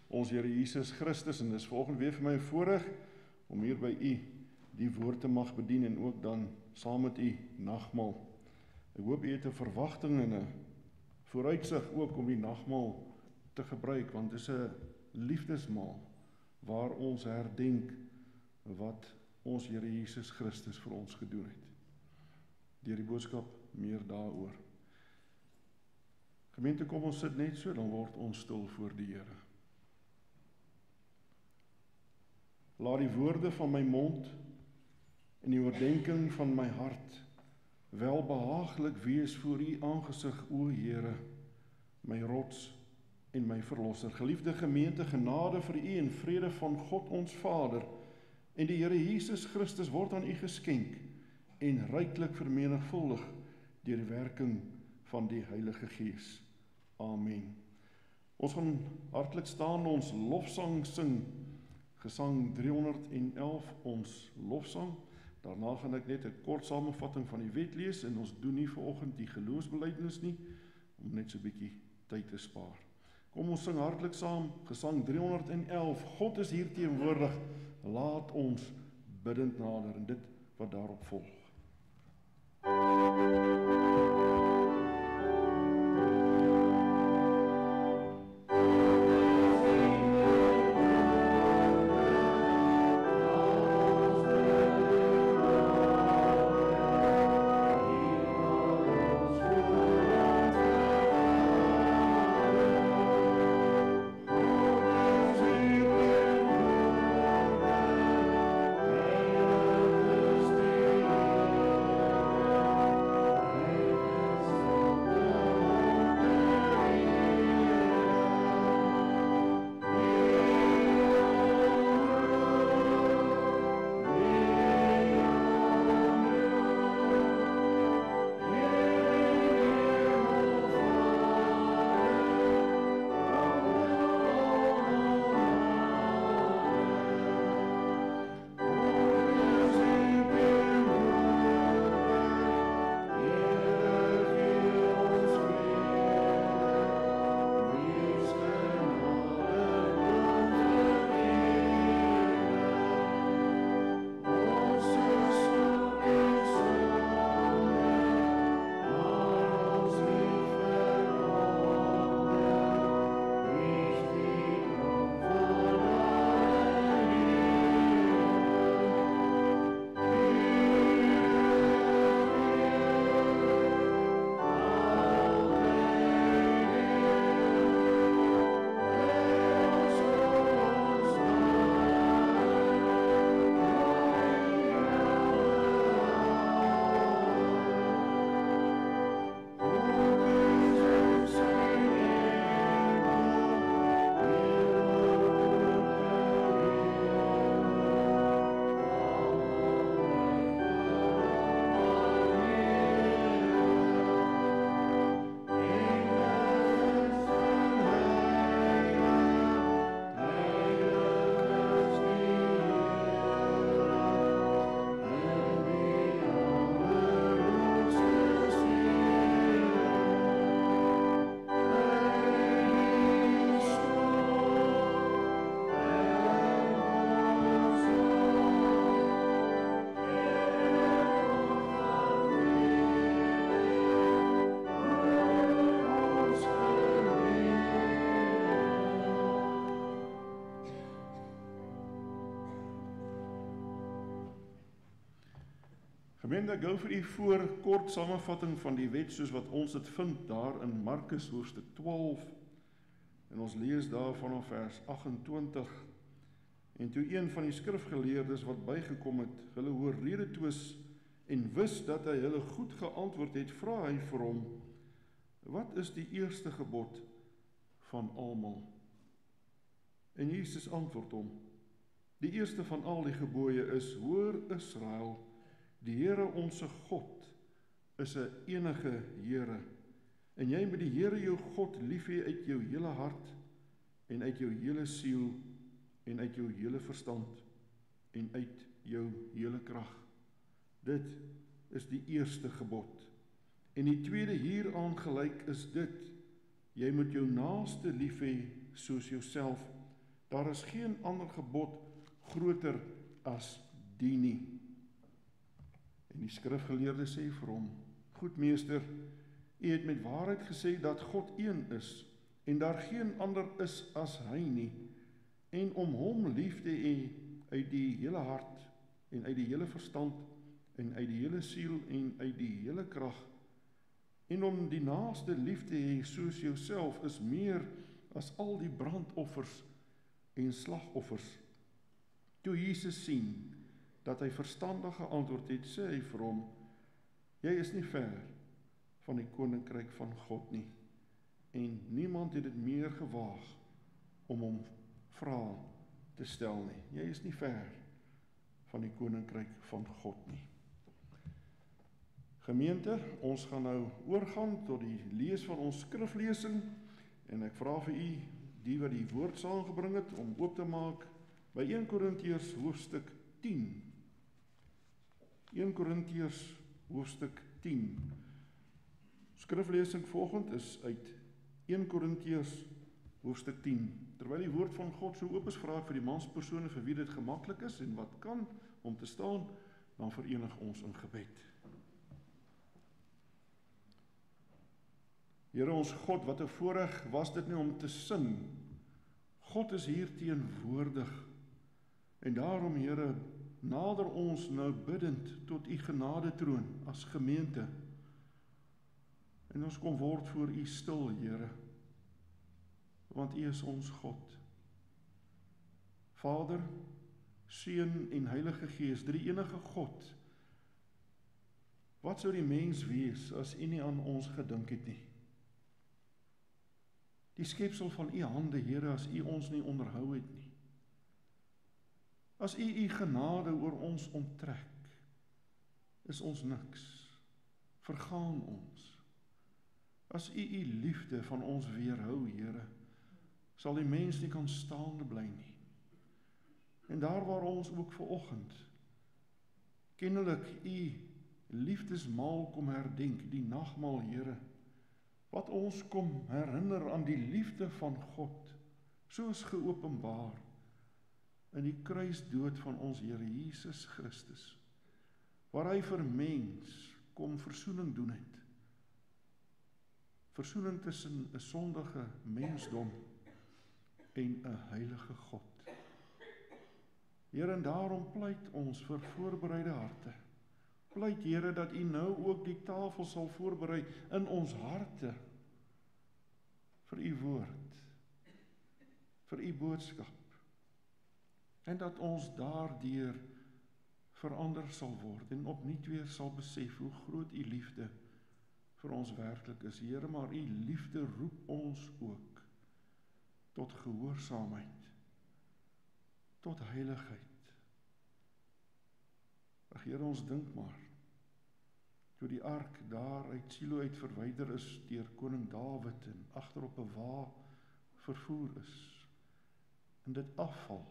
ons Here Jesus Christus, en dis volgende weer vir my 'n voorreg om hier by u die woord te mag bedien en ook dan saam met u nagmaal. Ek hoop u het 'n verwagting en 'n vooruitsig ook om die nagmaal te gebruik, want dit is 'n liefdesmaal waar ons herdenk wat ons Here Jesus Christus vir ons gedoen het. Deur die boodskap meer daaroor. Gemeente, kom ons sit net so, dan word ons stil voor die Here. Laat die woorde van my mond en die oordenking van my hart welbehaaglik wees voor u aangesig, o Here, my rots en my verlosser. Geliefde gemeente, genade vir u en vrede van God ons Vader en die Here Jesus Christus word aan u geskenk en ryklik vermenigvuldig deur die werking van die Heilige Gees. Amen. Ons gaan hartlik staan, ons lofsang sing, gesang 311, ons lofsang. Daarna gaan ek net 'n kort samevatting van die wet lees, en ons doen nie vanoggend die geloofsbelijdenis nie, om net so 'n bietjie tyd te spaar. Kom ons sing hartlik saam, gesang 311, God is hier teenwoordig, laat ons biddend nader, en dit wat daarop volg. Gemeente, ek gou vir u voor kort samevatting van die wet soos wat ons dit vind daar in Markus hoofstuk 12, en ons lees daar vanaf vers 28. En toe een van die skrifgeleerdes wat bygekom het, hulle hoor rede twis en wis dat hy hulle goed geantwoord het, vra hy vir hom: wat is die eerste gebod van almal? En Jesus antwoord hom: die eerste van al die gebooie is: hoor Israel, die Here onse God is 'n enige Here, en jy moet die Here jou God lief hê uit jou hele hart en uit jou hele siel en uit jou hele verstand en uit jou hele krag. Dit is die eerste gebod. En die tweede hieraan gelyk is dit: jy moet jou naaste lief hê soos jouself. Daar is geen ander gebod groter as die nie. En die skrifgeleerde sê vir hom, goed meester, u het met waarheid gesê dat God een is, en daar geen ander is as hy nie, en om hom lief te hê uit die hele hart, en uit die hele verstand, en uit die hele siel, en uit die hele krag, en om die naaste lief te hê soos jouself, is meer as al die brandoffers en slagoffers. Toe Jesus sien, dat hy verstandig geantwoord het, sê hy vir hom, jy is nie ver van die koninkryk van God nie, en niemand het dit meer gewaag om hom vrae te stel nie. Jy is nie ver van die koninkryk van God nie. Gemeente, ons gaan nou oorgaan tot die lees van ons skriflesing, en ek vra vir u, die wat die woord saamgebring het, om oop te maak by 1 Korintiërs hoofstuk 10. 1 Korintiërs hoofstuk 10. Skriflesing volgend is uit 1 Korintiërs hoofstuk 10. Terwyl die woord van God so oop is, vra ek vir die manspersone vir wie dit gemaklik is en wat kan om te staan, dan verenig ons in gebed. Here ons God, wat 'n voorreg was dit nie om te sing. God is hier teenwoordig. En daarom, Here, nader ons nou biddend tot u genadetroon as gemeente. En ons kom word voor u stil, Here, want u is ons God. Vader, Seun en Heilige Gees, drie enige God. Wat sou die mens wees as u nie aan ons gedink het nie? Die skepsel van u hande, Here, as u ons nie onderhou het nie. As u genade oor ons onttrek, is ons niks, vergaan ons. As u liefde van ons weerhou, Here, sal die mens nie kan staande bly nie. En daar waar ons ook vanoggend kennelik u liefdesmaal kom herdenk, die nagmaal, Here, wat ons kom herinner aan die liefde van God, soos geopenbaar in die kruisdood van ons Here Jesus Christus, waar hy vir mens kom versoening doen het. Versoening tussen 'n sondige mensdom en 'n heilige God. Here, en daarom pleit ons vir voorbereide harte. Pleit, Here, dat u nou ook die tafel sal voorberei in ons harte vir u woord, vir u boodskap, en dat ons daardeur verander sal word en opnuut weer sal besef hoe groot u liefde vir ons werklik is. Here, maar u liefde roep ons ook tot gehoorsaamheid, tot heiligheid. Ag Here, ons dink maar, toe die ark daar uit Silo uit verwyder is deur koning Dawid en agter op 'n wa vervoer is, en dit afval,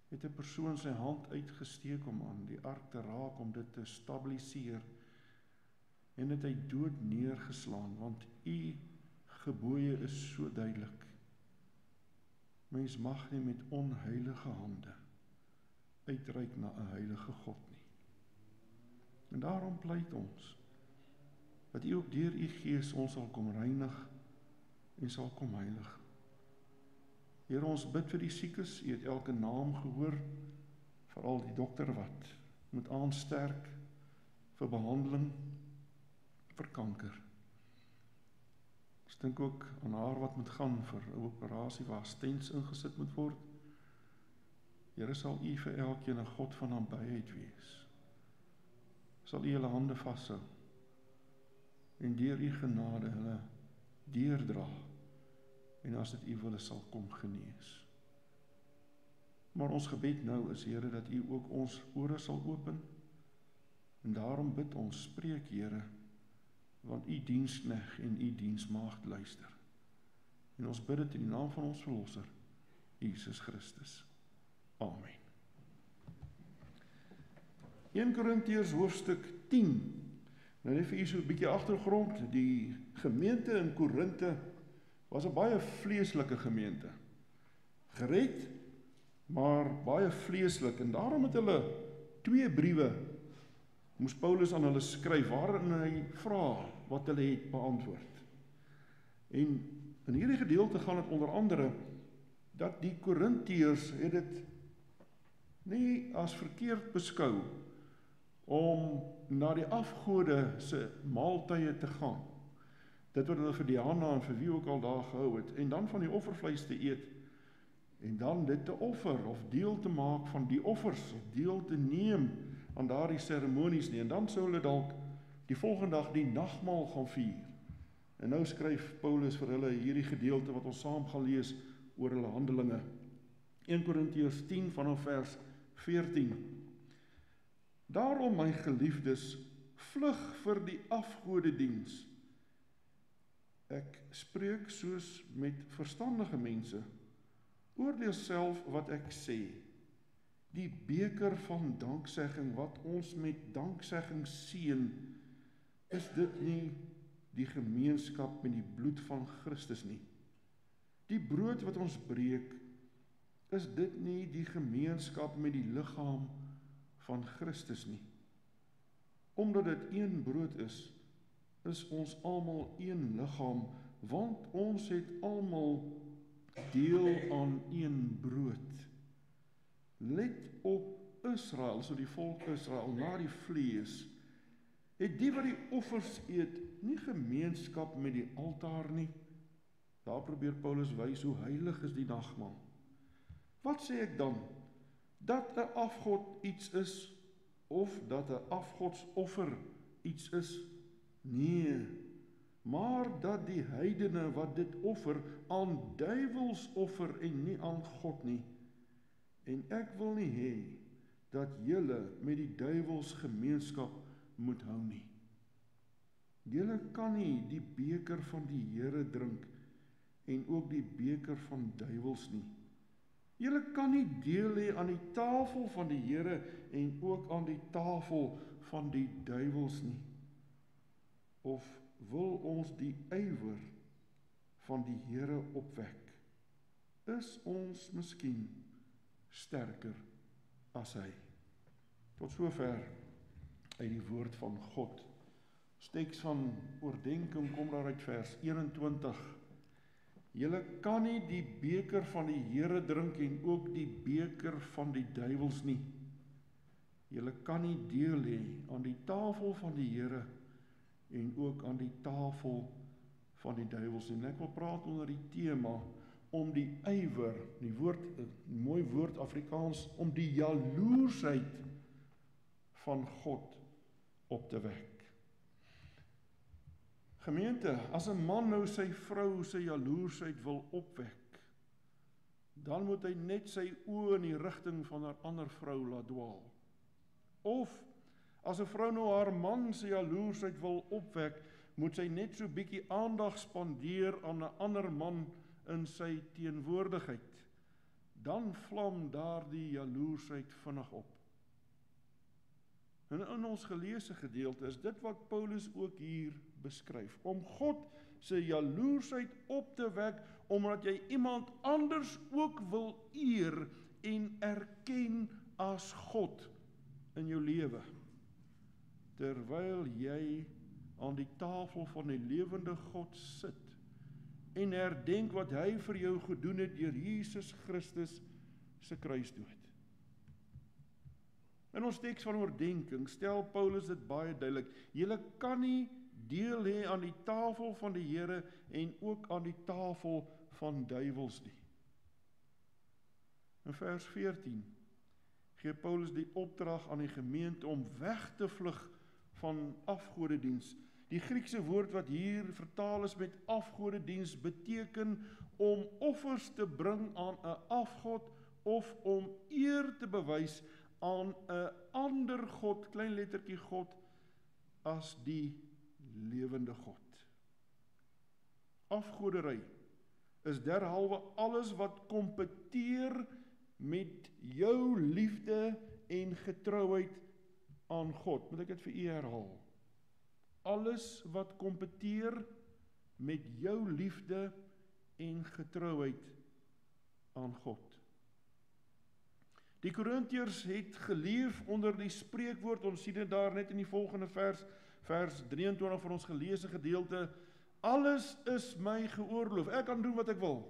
het 'n persoon sy hand uitgesteek om aan die ark te raak, om dit te stabiliseer, en het hy dood neergeslaan, want u gebooie is so duidelik. Mens mag nie met onheilige hande uitreik na 'n heilige God nie. En daarom pleit ons, dat u ook deur u Gees ons sal kom reinig en sal kom heilig. Here, ons bid vir die siekes, u het elke naam gehoor, veral die dokter wat moet aansterk vir behandeling, vir kanker. Ons dink ook aan haar wat moet gaan vir 'n operasie waar stents ingesit moet word. Here, sal u vir elkeen 'n God van nabyheid wees. Sal u hulle hande vashou en deur u genade hulle deurdra, en as dit u wil is, sal kom genees. Maar ons gebed nou is, Here, dat u ook ons ore sal open, en daarom bid ons, spreek, Here, want u diensknegt en u diensmaagd luister. En ons bid dit in die naam van ons Verlosser, Jesus Christus. Amen. 1 Korintiërs hoofstuk 10. Nou net vir u so 'n bietjie agtergrond. Die gemeente in Korinte was 'n baie vleeslike gemeente. gered, maar baie vleeslik, en daarom het hulle 2 briewe, moes Paulus aan hulle skryf, waarin hy vra wat hulle het beantwoord. En in hierdie gedeelte gaan het onder andere, dat die Korintiërs het dit nie as verkeerd beskou, om na die afgode se maaltye te gaan. Dit wat hulle vir Diana en vir wie ook al daar gehou het, en dan van die offervleis te eet, en dan dit te offer, of deel te maak van die offers, of deel te neem aan daardie seremonies nie, en dan sou hulle dalk die volgende dag die nagmaal gaan vier. En nou skryf Paulus vir hulle hierdie gedeelte wat ons saam gaan lees oor hulle handelinge. 1 Korintiërs 10 vanaf vers 14. Daarom, my geliefdes, vlug vir die afgodediens. Ek spreek soos met verstandige mense. Oordeel self wat ek sê. Die beker van danksegging wat ons met danksegging seën, is dit nie die gemeenskap met die bloed van Christus nie? Die brood wat ons breek, is dit nie die gemeenskap met die liggaam van Christus nie? Omdat dit een brood is ons almal een liggaam, want ons het almal deel aan een brood. Let op Israel, so die volk Israel, na die vlees, het die wat die offers eet, nie gemeenskap met die altaar nie. Daar probeer Paulus wys hoe heilig is die nagmaal. Wat sê ek dan? Dat 'n afgod iets is, of dat 'n afgodsoffer iets is? Nee, maar dat die heidene wat dit offer, aan duiwels offer en nie aan God nie. En ek wil nie hê dat julle met die duiwels gemeenskap moet hou nie. Julle kan nie die beker van die Here drink en ook die beker van duiwels nie. Julle kan nie deel hê aan die tafel van die Here en ook aan die tafel van die duiwels nie. Of wil ons die ywer van die Here opwek? Is ons miskien sterker as hy? Tot sover uit die woord van God. Teks van oordenking kom daar uit vers 21. Julle kan nie die beker van die Here drink en ook die beker van die duiwels nie. Julle kan nie deel hê aan die tafel van die Here en ook aan die tafel van die duiwels nie. En ek wil praat onder die tema om die ywer, die woord, mooi woord Afrikaans, om die jaloersheid van God op te wek. Gemeente, as 'n man nou sy vrou sy jaloersheid wil opwek, dan moet hy net sy oë in die rigting van 'n ander vrou laat dwaal. Of, as 'n vrou nou haar man sy jaloersheid wil opwek, moet sy net so bietjie aandag spandeer aan 'n ander man in sy teenwoordigheid. Dan vlam daardie jaloersheid vinnig op. En in ons geleesde gedeelte is dit wat Paulus ook hier beskryf, om God se jaloersheid op te wek, omdat jy iemand anders ook wil eer en erken as God in jou lewe, terwyl jy aan die tafel van die lewende God sit en herdenk wat hy vir jou gedoen het deur Jesus Christus se kruisdood. In ons teks van oordenking stel Paulus dit baie duidelik. Julle kan nie deel hê aan die tafel van die Here en ook aan die tafel van duiwels nie. In vers 14 gee Paulus die opdrag aan die gemeente om weg te vlug van afgodediens. Die Griekse woord wat hier vertaal is met afgodediens beteken om offers te bring aan 'n afgod of om eer te bewys aan 'n ander God, klein lettertjie God, as die lewende God. Afgoderry is derhalwe alles wat kompeteer met jou liefde en getrouheid aan God. Moet ek dit vir u herhaal? Alles wat kompeteer met jou liefde en getrouheid aan God. Die Korintiërs het geleef onder die spreekwoord, ons sien dit daar net in die volgende vers 23 van ons geleesde gedeelte, alles is my geoorloof, ek kan doen wat ek wil.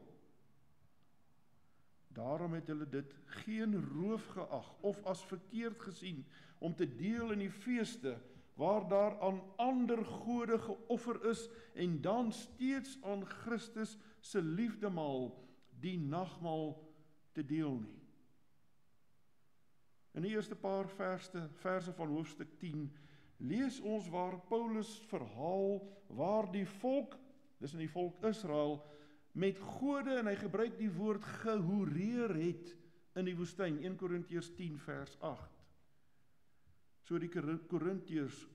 Daarom het hulle dit geen roof geag of as verkeerd gesien om te deel in die feeste waar daar aan ander gode geoffer is en dan steeds aan Christus se liefdemaal, die nagmaal te deel nie. In die eerste paar verse van hoofstuk 10 lees ons waar Paulus verhaal waar die volk, dis in die volk Israel, met gode, en hy gebruik die woord gehoreer het in die woestyn, 1 Korintiërs 10 vers 8. So die Korintiërs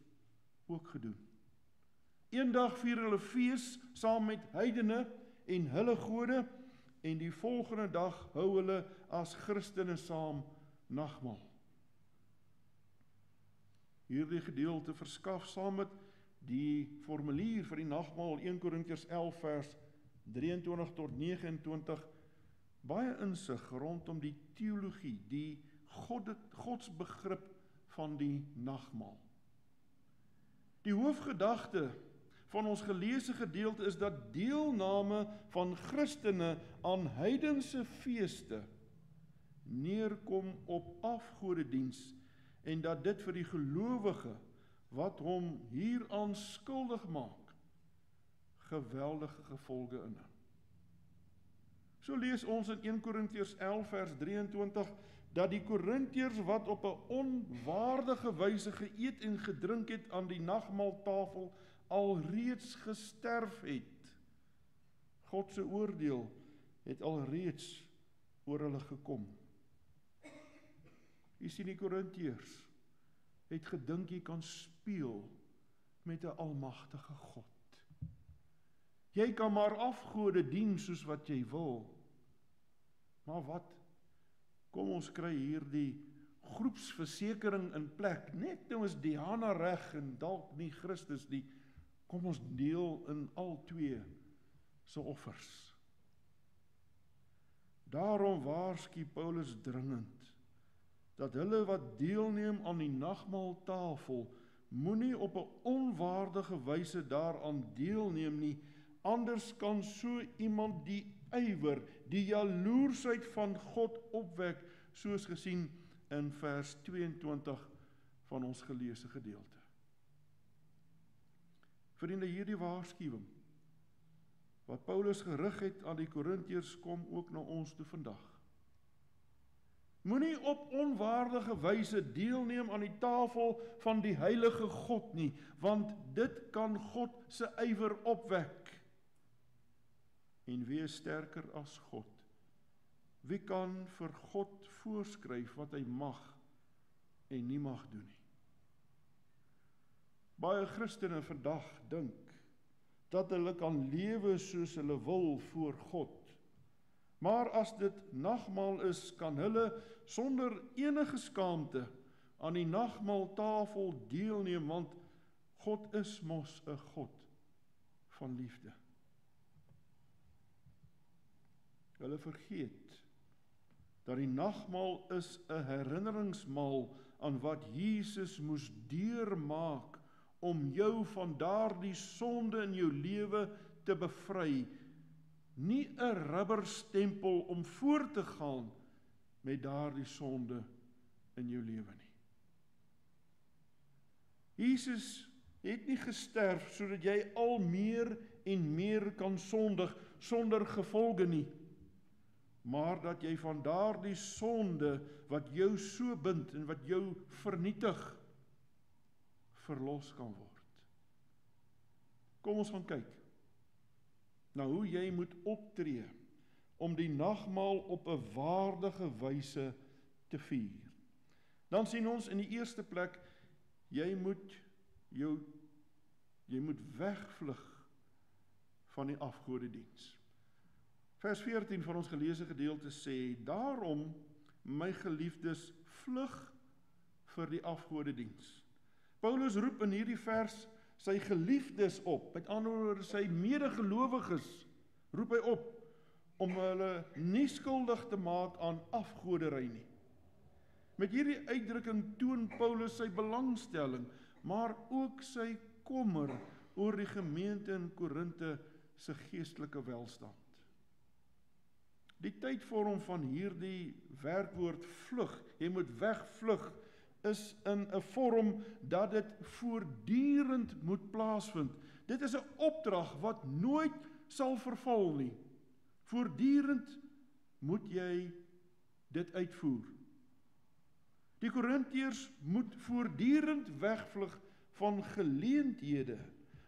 ook gedoen. Eendag vier hulle fees saam met heidene en hulle gode, en die volgende dag hou hulle as Christene saam nagmaal. Hierdie gedeelte verskaf saam met die formulier vir die nagmaal 1 Korintiërs 11 vers 23 tot 29 baie insig rondom die teologie, die godsbegrip van die nagmaal. Die hoofgedagte van ons geleesde gedeelte is dat deelname van Christene aan heidense feeste neerkom op afgodediens en dat dit vir die gelowige wat hom hieraan skuldig maak, geweldige gevolge inhou. So lees ons in 1 Korintiërs 11 vers 23 dat die Korintiërs wat op 'n onwaardige wyse geëet en gedrink het aan die nagmaaltafel alreeds gesterf het. God se oordeel het alreeds oor hulle gekom. Jy sien die Korintiërs het gedink jy kan speel met 'n almagtige God. Jy kan maar afgode dien soos wat jy wil. Maar wat? Kom ons kry hier die groepsversekering in plek. Net nou is Diana reg en dalk nie Christus nie. Kom ons deel in al twee se offers. Daarom waarsku Paulus dringend dat hulle wat deelneem aan die nagmaaltafel moenie op 'n onwaardige wyse daaraan deelneem nie, anders kan so iemand die ywer, die jaloersheid van God opwek, soos gesien in vers 22 van ons geleesde gedeelte. Vriende, hierdie waarskuwing wat Paulus gerig het aan die Korintiërs kom ook na ons toe vandag. Moenie op onwaardige wyse deelneem aan die tafel van die heilige God nie, want dit kan God se ywer opwek. En wie is sterker as God? Wie kan vir God voorskryf wat hy mag en nie mag doen nie? Baie Christene vandag dink dat hulle kan lewe soos hulle wil voor God. Maar as dit nagmaal is, kan hulle sonder enige skaamte aan die nagmaaltafel deelneem, want God is mos 'n God van liefde. Hulle vergeet dat die nagmaal is 'n herinneringsmaal aan wat Jesus moes deurmaak om jou van daardie sonde in jou lewe te bevry. Nie 'n rubberstempel om voort te gaan met daardie sonde in jou lewe nie. Jesus het nie gesterf sodat jy al meer en meer kan sondig sonder gevolge nie, maar dat jy van daardie sonde wat jou so bind en wat jou vernietig, verlos kan word. Kom ons gaan kyk na hoe jy moet optree om die nagmaal op 'n waardige wyse te vier. Dan sien ons in die eerste plek, jy moet wegvlug van die afgodediens. Vers 14 van ons geleesde gedeelte sê, daarom, my geliefdes, vlug vir die afgodediens. Paulus roep in hierdie vers sy geliefdes op, met ander woorde sy medegelowiges, roep hy op, om hulle nie skuldig te maak aan afgoderry nie. Met hierdie uitdrukking toon Paulus sy belangstelling, maar ook sy kommer oor die gemeente in Korinthe se geestelike welstand. Die tydvorm van hierdie werkwoord vlug, jy moet wegvlug, is in 'n vorm dat dit voortdurend moet plaasvind. Dit is 'n opdrag wat nooit sal verval nie. Voortdurend moet jy dit uitvoer. Die Korintiërs moet voortdurend wegvlug van geleenthede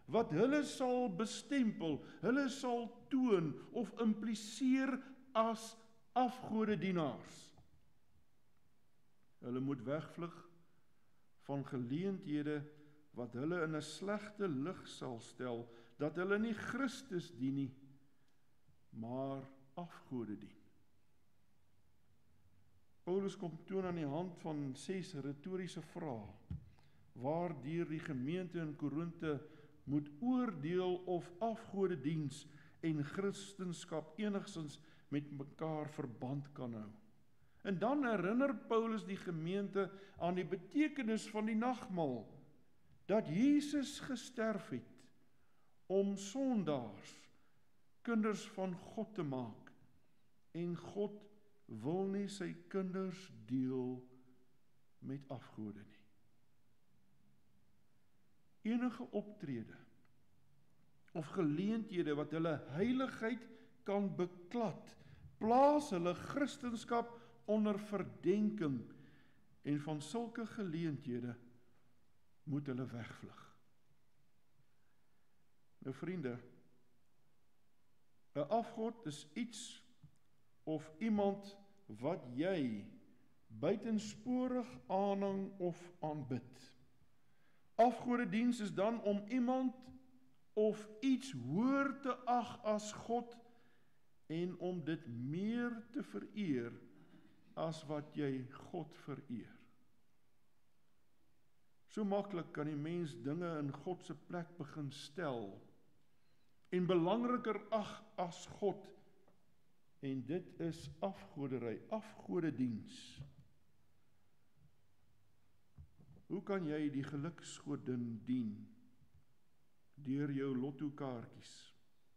wat hulle sal bestempel, hulle sal toon of impliseer as afgodedienaars. Hulle moet wegvlug van geleenthede wat hulle in 'n slegte lig sal stel, dat hulle nie Christus dien nie, maar afgode dien. Paulus kom toon aan die hand van 6 retoriese vrae, waardeur die gemeente in Korinthe moet oordeel of afgodediens en Christendom enigstens met mekaar verband kan hou. En dan herinner Paulus die gemeente aan die betekenis van die nagmaal, dat Jesus gesterf het om sondaars, kinders van God te maak, en God wil nie sy kinders deel met afgode nie. Enige optrede of geleenthede wat hulle heiligheid kan beklad, plaas hulle Christendom onder verdenking, en van sulke geleenthede moet hulle wegvlug. Nou vriende, 'n afgod is iets of iemand wat jy buitensporig aanhang of aanbid. Afgodediens is dan om iemand of iets hoër te ag as God en om dit meer te vereer as wat jy God vereer. So maklik kan die mens dinge in God se plek begin stel en belangriker ag as God, en dit is afgoderry, afgodediens. Hoe kan jy die geluksgodin dien? Deur jou lottokaartjies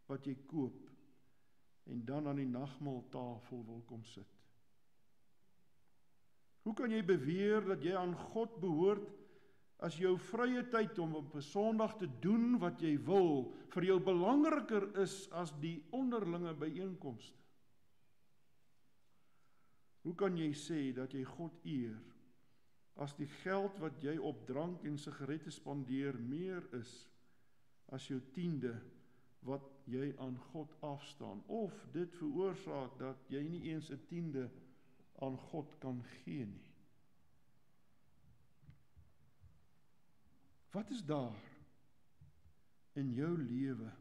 wat jy koop en dan aan die nagmaaltafel wil kom sit. Hoe kan jy beweer dat jy aan God behoort as jou vrye tyd om op 'n Sondag te doen wat jy wil vir jou belangriker is as die onderlinge byeenkomste? Hoe kan jy sê dat jy God eer as die geld wat jy op drank en sigarette spandeer meer is as jou 10de wat jy aan God afstaan, of dit veroorsaak dat jy nie eens 'n 10de aan God kan gee nie? Wat is daar in jou lewe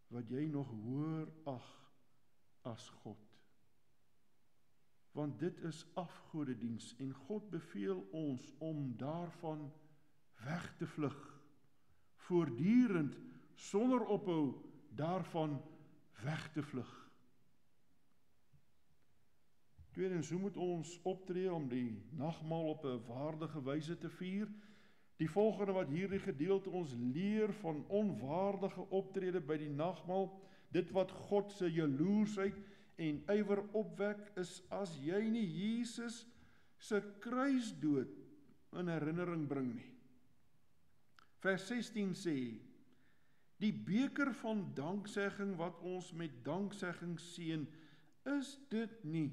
wat jy nog hoër ag as God? Want dit is afgodediens en God beveel ons om daarvan weg te vlug, voortdurend sonder ophou daarvan weg te vlug. Tweedens, hoe moet ons optree om die nagmaal op 'n waardige wyse te vier? Die volgende wat hierdie gedeelte ons leer van onwaardige optrede by die nagmaal, dit wat God se jaloersheid en ywer opwek, is as jy nie Jesus se kruisdood in herinnering bring nie. Vers 16 sê, die beker van danksegging wat ons met danksegging seën, is dit nie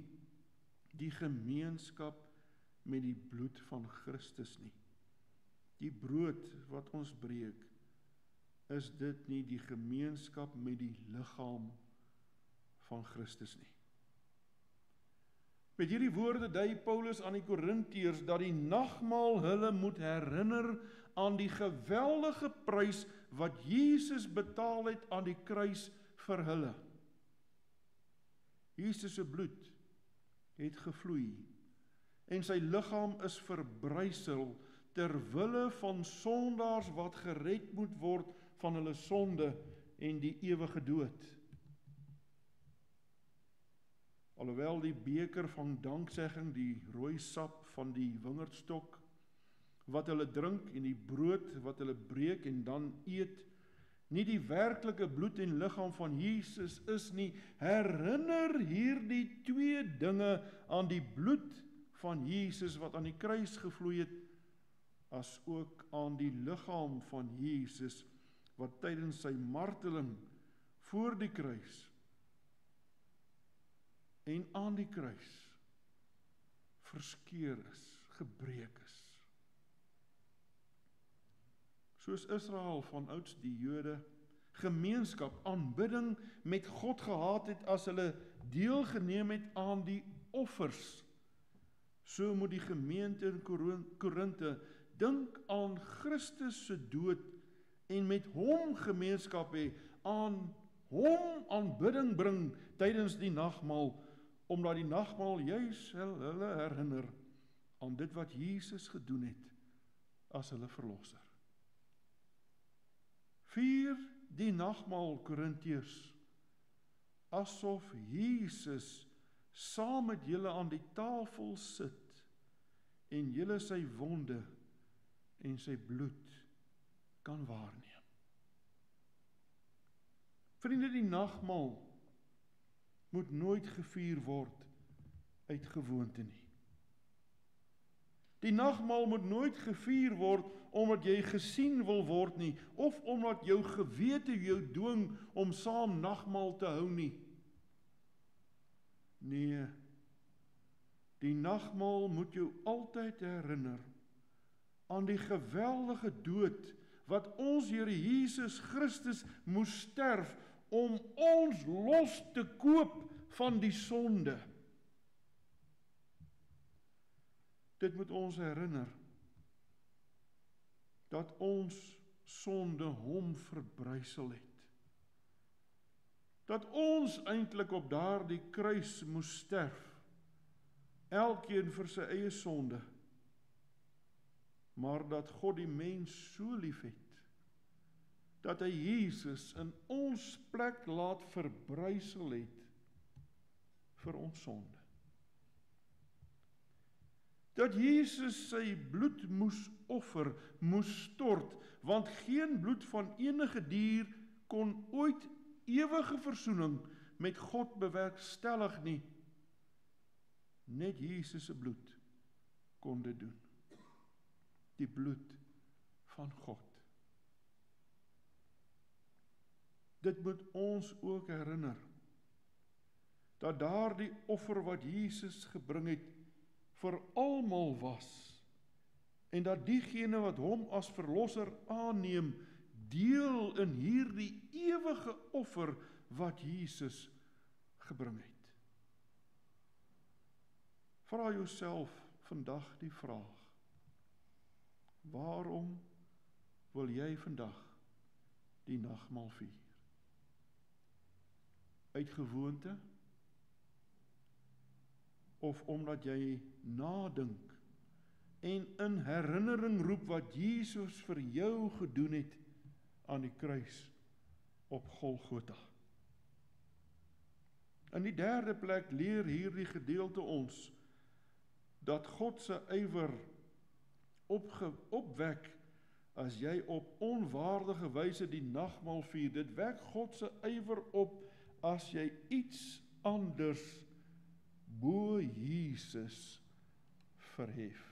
die gemeenskap met die bloed van Christus nie? Die brood wat ons breek, is dit nie die gemeenskap met die liggaam van Christus nie? Met hierdie woorde dui Paulus aan die Korintiërs dat die nagmaal hulle moet herinner aan die geweldige prys wat Jesus betaal het aan die kruis vir hulle. Jesus se bloed het gevloei en sy liggaam is verbrysel ter wille van sondaars wat gered moet word van hulle sonde en die ewige dood. Alhoewel die beker van danksegging, die rooi sap van die wingerdstok, wat hulle drink en die brood wat hulle breek en dan eet, nie die werklike bloed en liggaam van Jesus is nie, herinner hierdie twee dinge aan die bloed van Jesus wat aan die kruis gevloei het, as ook aan die liggaam van Jesus wat tydens sy marteling voor die kruis en aan die kruis verskeur is, gebreek is. Soos Israel van ouds die Jode gemeenskap, aanbidding met God gehad het as hulle deelgeneem het aan die offers, so moet die gemeente in Korinthe dink aan Christus se dood en met hom gemeenskap hê, aan hom aanbidding bring tydens die nagmaal, omdat die nagmaal juis hulle herinner aan dit wat Jesus gedoen het as hulle verlosser. Vier die nagmaal, Korintiërs, asof Jesus saam met julle aan die tafel sit en julle sy wonde en sy bloed kan waarneem. Vriende, die nagmaal moet nooit gevier word uit gewoonte nie. Die nagmaal moet nooit gevier word omdat jy gesien wil word nie, of omdat jou gewete jou dwing om saam nagmaal te hou nie. Nee, die nagmaal moet jou altyd herinner aan die geweldige dood wat ons Here Jesus Christus moes sterf om ons los te koop van die sonde. Dit moet ons herinner dat ons sonde hom verbrysel het. Dat ons eintlik op daardie kruis moes sterf, elkeen vir sy eie sonde, maar dat God die mens so lief het, dat hy Jesus in ons plek laat verbrysel het vir ons sonde. Dat Jesus sy bloed moes offer, moes stort, want geen bloed van enige dier kon ooit ewige versoening met God bewerkstellig nie. Net Jesus se bloed kon dit doen. Die bloed van God. Dit moet ons ook herinner, dat daardie offer wat Jesus gebring het, vir almal was, en dat diegene wat hom as verlosser aanneem, deel in hierdie ewige offer wat Jesus gebring het. Vra jouself vandag die vraag, waarom wil jy vandag die nagmaal vier? Uit gewoonte? Of omdat jy nadink en in herinnering roep wat Jesus vir jou gedoen het aan die kruis op Golgotha. In die derde plek leer hierdie gedeelte ons dat God se ywer opwek as jy op onwaardige wyse die nagmaal vier. Dit wek God se ywer op as jy iets anders bo Jesus verhef.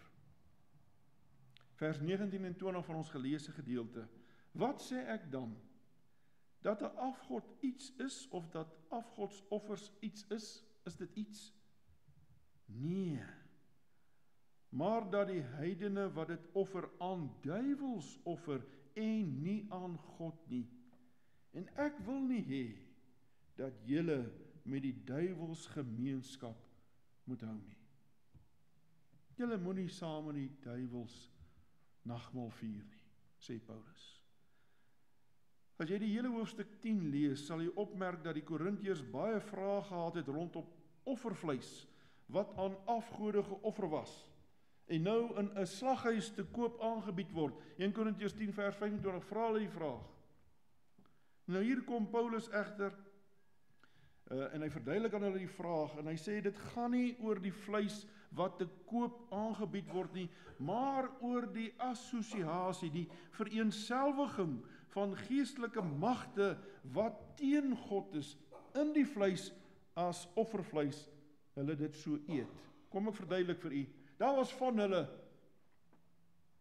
Vers 19 en 20 van ons geleesde gedeelte. Wat sê ek dan? Dat 'n afgod iets is, of dat afgodsoffers iets is? Is dit iets? Nee. Maar dat die heidene wat dit offer aan duiwels offer en nie aan God nie. En ek wil nie hê dat julle met die duiwels gemeenskap moet hou nie. Julle moenie saam met die duiwels nagmaal vier nie, sê Paulus. As jy die hele hoofstuk 10 lees, sal jy opmerk dat die Korintiërs baie vrae gehad het rondom offervleis, wat aan afgode geoffer was, en nou in 'n slaghuis te koop aangebied word. 1 Korintiërs 10 vers 25 vra hulle die vraag. Nou hier kom Paulus egter En hy verduidelik aan hulle die vraag, en hy sê, dit gaan nie oor die vleis wat te koop aangebied word nie, maar oor die assosiasie, die vereenselwiging van geestelike magte wat teen God is, in die vleis as offervleis, hulle dit so eet. Kom ek verduidelik vir u. Daar was van hulle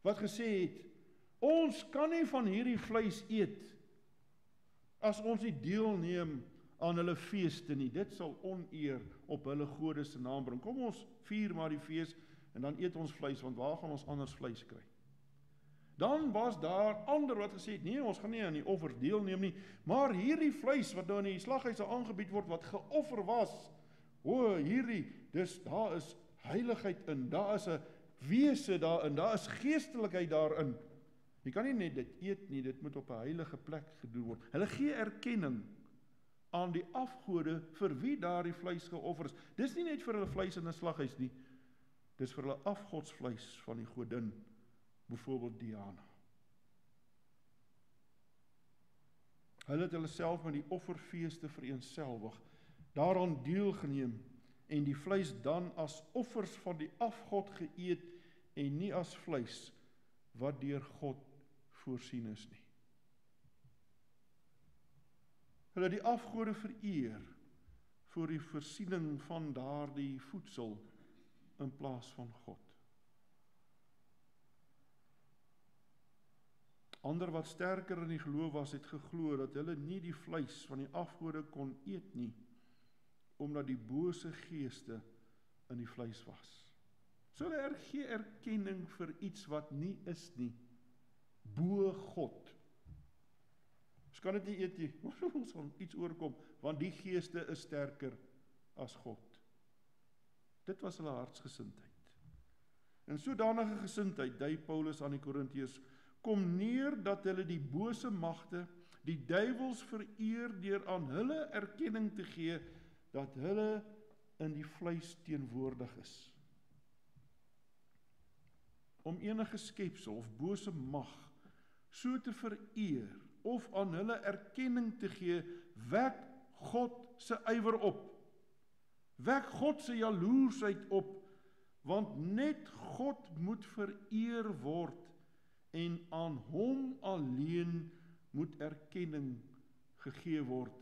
wat gesê het, ons kan nie van hierdie vleis eet, as ons nie deelneem aan hulle feeste nie. Dit sal oneer op hulle gode se naam bring. Kom ons vier maar die fees, en dan eet ons vleis, want waar gaan ons anders vleis kry? Dan was daar ander wat gesê het, nee, ons gaan nie aan die offer deelneem nie, maar hierdie vleis wat nou in die slaghuise aangebied word, wat geoffer was, hierdie, dus daar is heiligheid in, daar is 'n wese daarin, daar is geestelikheid daarin. Jy kan nie net dit eet nie, dit moet op 'n heilige plek gedoen word. Hulle gee erkenning aan die afgode vir wie daardie vleis geoffer is. Dis nie net vir hulle vleis in 'n slaghuis nie, dis vir hulle afgodsvleis van die godin, byvoorbeeld Diana. Hulle het hulle self met die offerfeeste vereenselwig, daaraan deelgeneem, en die vleis dan as offers van die afgod geëet, en nie as vleis wat deur God voorsien is nie. Hulle het die afgode vereer vir die voorsiening van daardie voedsel in plaas van God. Ander wat sterker in die geloof was, het geglo dat hulle nie die vleis van die afgode kon eet nie, omdat die bose geeste in die vleis was. So hulle gee erkenning vir iets wat nie is nie, bo God. Ons kan dit nie eet nie, ons gaan iets oorkom, want die geeste is sterker as God. Dit was hulle hartsgesindheid. En sodanige gesindheid, dui Paulus aan die Korintiërs, kom neer dat hulle die bose magte, die duiwels vereer deur aan hulle erkenning te gee, dat hulle in die vleis teenwoordig is. Om enige skepsel of bose mag so te vereer of aan hulle erkenning te gee, wek God se ywer op. Wek God se jaloersheid op, want net God moet vereer word en aan hom alleen moet erkenning gegee word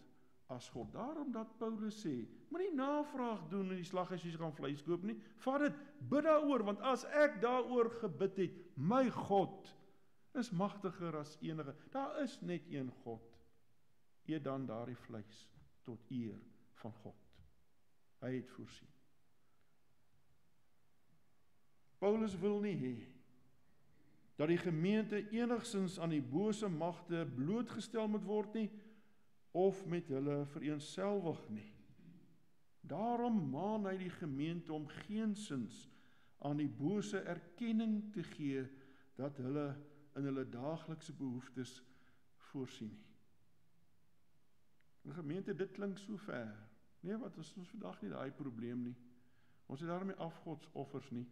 as God. Daarom dat Paulus sê, moenie navraag doen in die slaghuis as jy gaan vleis koop nie. Vat dit, bid daaroor, want as ek daaroor gebid het, my God is magtiger as enige. Daar is net een God. Eet dan daardie vleis tot eer van God. Hy het voorsien. Paulus wil nie hê dat die gemeente enigstens aan die bose magte blootgestel moet word nie, of met hulle vereenselwig nie. Daarom maan hy die gemeente om geensins aan die bose erkenning te gee, dat hulle in hulle daaglikse behoeftes voorsien nie. Die gemeente, dit klink so ver. Nee, wat is ons vandag nie daai probleem nie. Ons het daarmee afgodsoffers nie.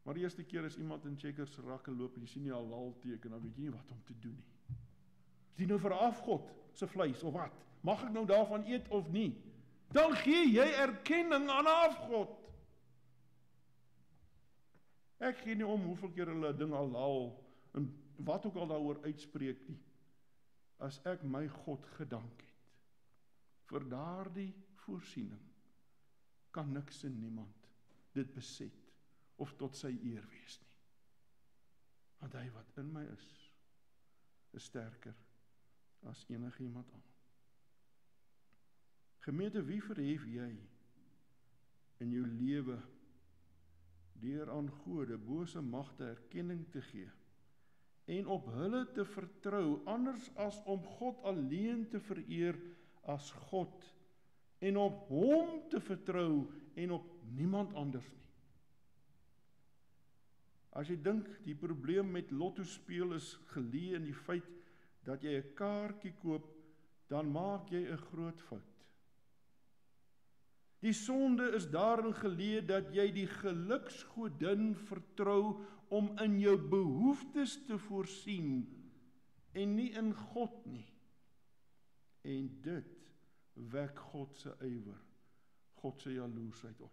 Maar die eerste keer as iemand in Checkers rakke loop en jy sien die halal teken, dan weet jy nie wat om te doen nie. Is die nou vir afgod se vleis of wat? Mag ek nou daarvan eet of nie? Dan gee jy erkenning aan 'n afgod. Ek gee nie om hoeveel keer hulle ding halal en wat ook al daaroor uitspreek nie. As ek my God gedank het vir daardie voorsiening, kan niks en niemand dit beset of tot sy eer wees nie. Want hy wat in my is sterker as enige iemand anders. Gemeente, wie verhef jy in jou lewe deur aan gode, bose magte erkenning te gee en op hulle te vertrou, anders as om God alleen te vereer as God en op hom te vertrou en op niemand anders nie? As jy dink die probleem met lotto speel is geleë in die feit dat jy 'n kaartjie koop, dan maak jy 'n groot fout. Die sonde is daarin geleë dat jy die geluksgodin vertrou om in jou behoeftes te voorsien en nie in God nie. En dit wek God se ywer, God se jaloesheid op.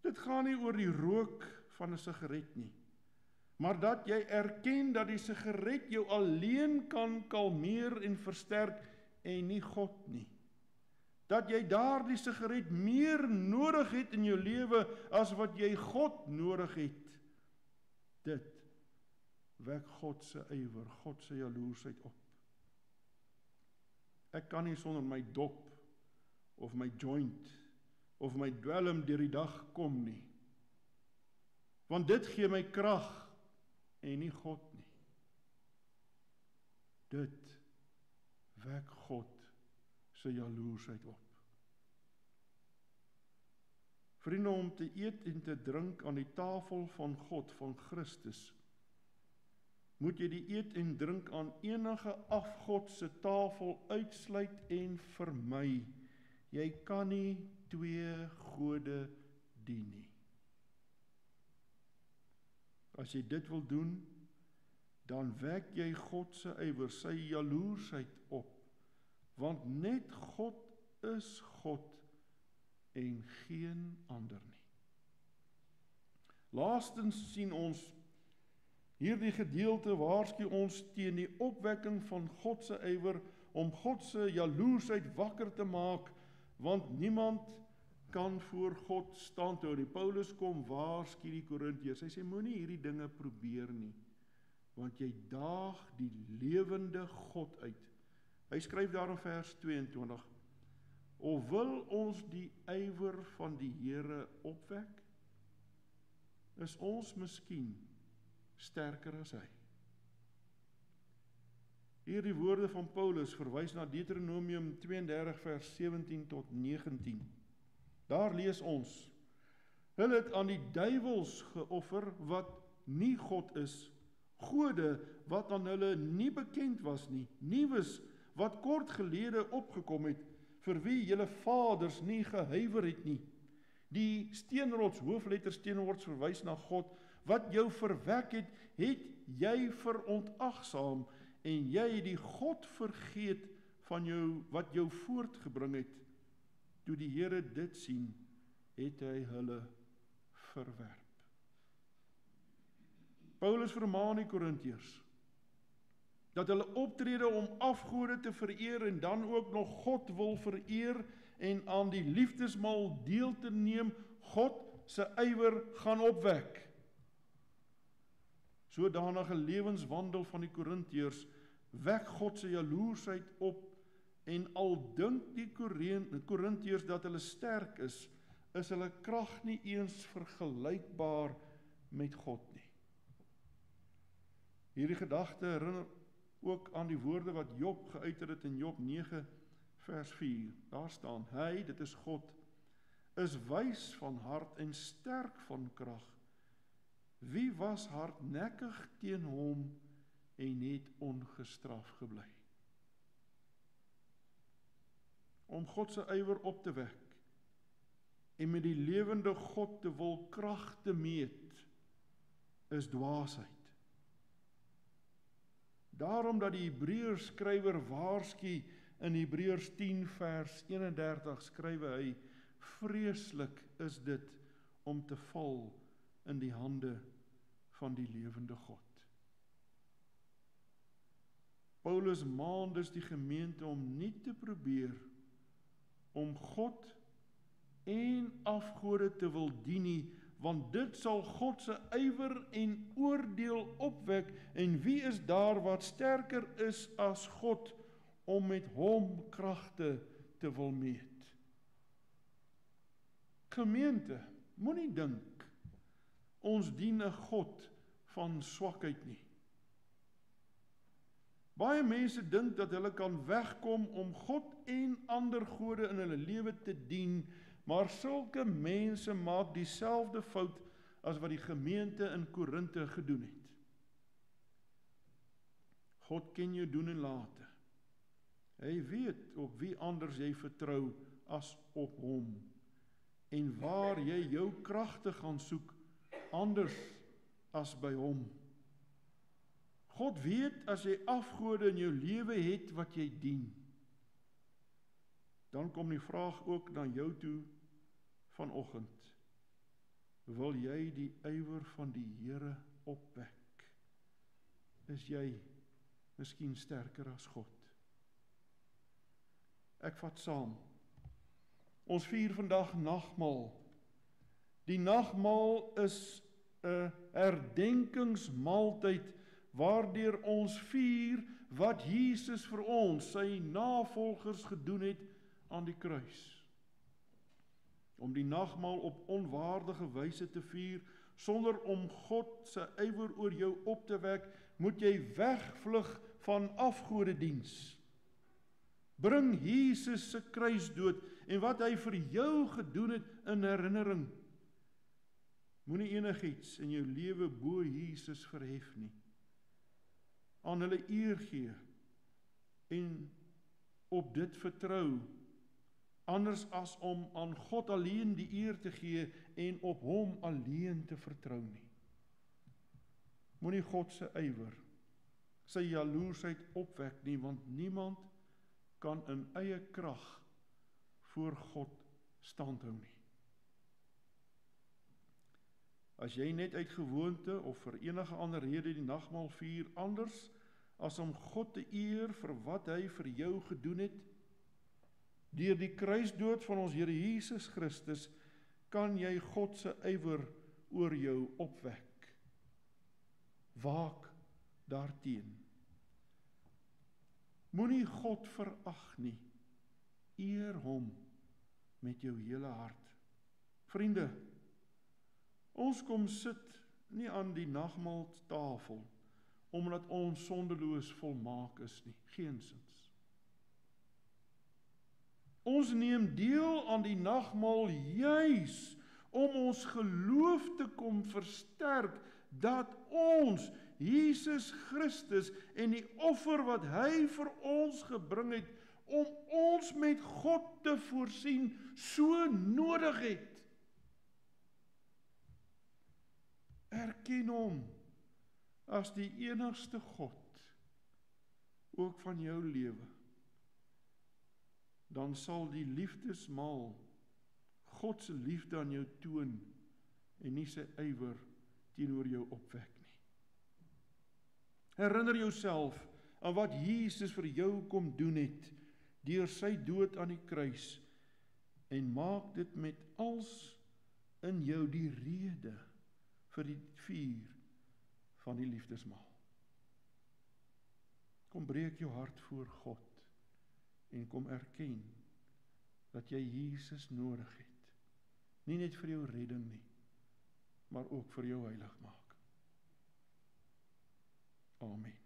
Dit gaan nie oor die rook van 'n sigaret nie, maar dat jy erken dat die sigaret jou alleen kan kalmeer en versterk en nie God nie. Dat jy daardie sigaret meer nodig het in jou lewe as wat jy God nodig het. Dit wek God se ywer, God se jaloesheid op. Ek kan nie sonder my dop of my joint of my dwelm deur die dag kom nie. Want dit gee my krag en nie God nie. Dit wek God se jaloesheid op. Vriende, om te eet en te drink aan die tafel van God, van Christus, moet jy die eet en drink aan enige afgod se tafel uitsluit en vermy. Jy kan nie twee gode dien nie. As jy dit wil doen, dan wek jy God se ywer, sy jaloesheid op, want net God is God en geen ander nie. Laastens sien ons hierdie gedeelte waarsku ons teen die opwekking van God se ywer om God se jaloesheid wakker te maak, want niemand kan voor God standhou. Die Paulus kom waarsku die Korintiërs. Hy sê moenie hierdie dinge probeer nie, want jy daag die lewende God uit. Hy skryf daar in vers 22: Of wil ons die ywer van die Here opwek? Is ons miskien sterker as hy? Hierdie woorde van Paulus verwys na Deuteronomium 32 vers 17 tot 19. Daar lees ons: Hulle het aan die duiwels geoffer wat nie God is, gode wat aan hulle nie bekend was nie, nuus wat kort gelede opgekom het, vir wie julle vaders nie gehuiwer het nie. Die steenrots, hoofletter steenrots verwys na God, wat jou verwek het, het jy verontagsaam, en jy die God vergeet van jou, wat jou voortgebring het. Toe die Here dit sien, het hy hulle verwerp. Paulus vermaan die Korintiërs dat hulle optrede om afgode te vereer en dan ook nog God wil vereer en aan die liefdesmaal deel te neem, God se ywer gaan opwek. Sodanige lewenswandel van die Korintiërs wek God se jaloesheid op, en al dink die Korintiërs dat hulle sterk is hulle krag nie eens vergelykbaar met God nie. Hierdie gedagte herinner ook aan die woorde wat Job geuiter het in Job 9 vers 4. Daar staan: Hy, dit is God, is wys van hart en sterk van krag. Wie was hardnekkig teen hom en het ongestraf gebly? Om God se ywer op te wek en met die lewende God te wil krag te meet, is dwaasheid. Daarom dat die Hebreërs skrywer waarsku in Hebreërs 10 vers 31 skrywe hy: Vreeslik is dit om te val in die hande van die lewende God. Paulus maan dus die gemeente om nie te probeer om God en afgode te wil dien nie, want dit sal God se ywer en oordeel opwek, en wie is daar wat sterker is as God om met hom kragte te wil meet? Gemeente, moenie dink ons dien 'n God van swakheid nie. Baie mense dink dat hulle kan wegkom om God en ander gode in hulle lewe te dien, maar sulke mense maak dieselfde fout as wat die gemeente in Korinte gedoen het. God ken jou doen en late. Hy weet op wie anders jy vertrou as op hom, en waar jy jou kragte gaan soek anders as by hom. God weet as jy afgode in jou lewe het wat jy dien. Dan kom die vraag ook na jou toe vanoggend. Wil jy die ywer van die Here opwek? Is jy miskien sterker as God? Ek vat saam. Ons vier vandag nagmaal. Die nagmaal is 'n herdenkingsmaaltyd waardeur ons vier wat Jesus vir ons, sy navolgers, gedoen het aan die kruis. Om die nagmaal op onwaardige wyse te vier, sonder om God se ywer oor jou op te wek, moet jy wegvlug van afgodediens. Bring Jesus se kruisdood en wat hy vir jou gedoen het in herinnering. Moenie enigiets in jou lewe bo Jesus verhef nie. Aan hulle eer gee en op dit vertrou, anders as om aan God alleen die eer te gee en op hom alleen te vertrou nie. Moenie God se ywer, sy jaloersheid opwek nie, want niemand kan in eie krag voor God standhou nie. As jy net uit gewoonte of vir enige ander rede die nagmaal vier anders as om God te eer vir wat hy vir jou gedoen het, deur die kruisdood van ons Here Jesus Christus, kan jy God se ywer oor jou opwek. Waak daarteen. Moenie God verag nie. Eer hom met jou hele hart. Vriende, ons kom sit nie aan die nagmaaltafel omdat ons sondeloos volmaak is nie, geensins. Ons neem deel aan die nagmaal juis om ons geloof te kom versterk dat ons Jesus Christus en die offer wat hy vir ons gebring het om ons met God te voorsien so nodig het. Erken hom as die enigste God ook van jou lewe. Dan sal die liefdesmaal God se liefde aan jou toon en nie sy ywer teenoor jou opwek nie. Herinner jouself aan wat Jesus vir jou kom doen het deur sy dood aan die kruis en maak dit met als in jou die rede vir die vier van die liefdesmaal. Kom breek jou hart voor God en kom erken dat jy Jesus nodig het. Nie net vir jou redding nie, maar ook vir jou heiligmaking. Amen.